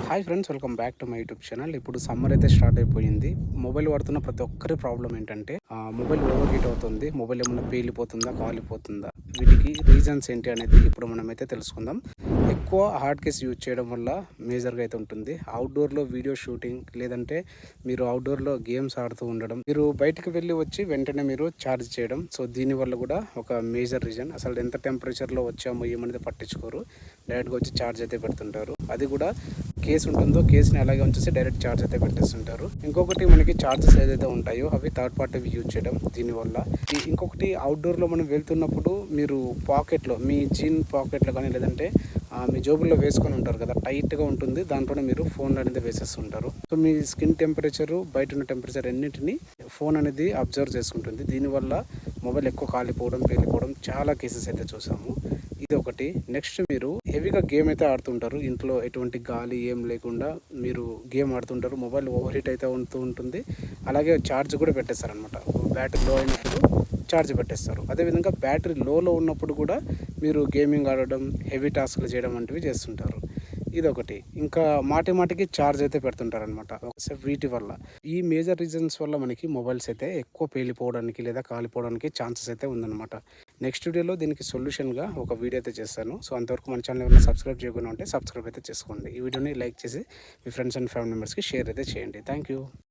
Hi friends, welcome back to my YouTube channel. ఇప్పుడు summer అయితే start అయిపోయింది. Mobile వాడుతున్న ప్రతి ఒక్కరి ప్రాబ్లం ఏంటంటే మొబైల్ ఓవర్ హీట్ అవుతుంది. మొబైల్ ఏమన్నా పేలిపోతుందా, కాలిపోతుందా? వీటికి రీజన్స్ ఏంటి అనేది ఇప్పుడు మనమైతే తెలుసుకుందాం. ఎక్కువ హార్డ్ కేస్ యూజ్ చేయడం వల్ల మేజర్గా అయితే ఉంటుంది. అవుట్డోర్లో వీడియో షూటింగ్, లేదంటే మీరు అవుట్డోర్లో గేమ్స్ ఆడుతూ ఉండడం, మీరు బయటకు వెళ్ళి వచ్చి వెంటనే మీరు ఛార్జ్ చేయడం. సో దీనివల్ల కూడా ఒక మేజర్ రీజన్. అసలు ఎంత టెంపరేచర్లో వచ్చామో ఏమనేది పట్టించుకోరు, డైరెక్ట్గా వచ్చి ఛార్జ్ అయితే పెడుతుంటారు. అది కూడా కేస్ ఉంటుందో కేసుని అలాగే ఉంచేసి డైరెక్ట్ ఛార్జ్ అయితే పెట్టేస్తుంటారు. ఇంకొకటి మనకి ఛార్జెస్ ఏదైతే ఉంటాయో అవి థర్డ్ పార్టీ యూజ్ చేయడం దీనివల్ల. ఇంకొకటి అవుట్డోర్లో మనం వెళ్తున్నప్పుడు మీరు పాకెట్లో, మీ జీన్ పాకెట్లో కానీ లేదంటే మీ జోబుల్లో వేసుకొని ఉంటారు కదా, టైట్గా ఉంటుంది. దాంట్లోనే మీరు ఫోన్ అనేది వేసేస్తుంటారు. సో మీ స్కిన్ టెంపరేచరు, బయట ఉన్న టెంపరేచర్ అన్నింటినీ ఫోన్ అనేది అబ్జర్వ్ చేసుకుంటుంది. దీనివల్ల మొబైల్ ఎక్కువ కాలిపోవడం, పేలిపోవడం చాలా కేసెస్ అయితే చూసాము. ఇది ఒకటి. నెక్స్ట్, మీరు హెవీగా గేమ్ అయితే ఆడుతుంటారు. ఇంట్లో ఎటువంటి గాలి ఏం లేకుండా మీరు గేమ్ ఆడుతుంటారు. మొబైల్ ఓవర్ హీట్ అయితే ఉంటుంది. అలాగే ఛార్జ్ కూడా పెట్టేస్తారనమాట. బ్యాటరీ లో అయినప్పుడు ఛార్జ్ పెట్టేస్తారు. అదేవిధంగా బ్యాటరీ లోలో ఉన్నప్పుడు కూడా మీరు గేమింగ్ ఆడడం, హెవీ టాస్క్లు చేయడం వంటివి చేస్తుంటారు. ఇదొకటి. ఇంకా మాటికి ఛార్జ్ అయితే పెడుతుంటారనమాట. వీటి వల్ల, ఈ మేజర్ రీజన్స్ వల్ల మనకి మొబైల్స్ అయితే ఎక్కువ పేలిపోవడానికి లేదా కాలిపోవడానికి ఛాన్సెస్ అయితే ఉందన్నమాట. నెక్స్ట్ వీడియోలో దీనికి సొల్యూషన్గా ఒక వీడియో అయితే చేస్తాను. సో అంతవరకు మన ఛానల్ ఏమైనా సబ్స్క్రైబ్ చేయకుండా ఉంటే సబ్స్క్రైబ్ అయితే చేసుకోండి. ఈ వీడియోని లైక్ చేసి మీ ఫ్రెండ్స్ అండ్ ఫ్యామిలీ మెంబర్స్కి షేర్ అయితే చేయండి. Thank you.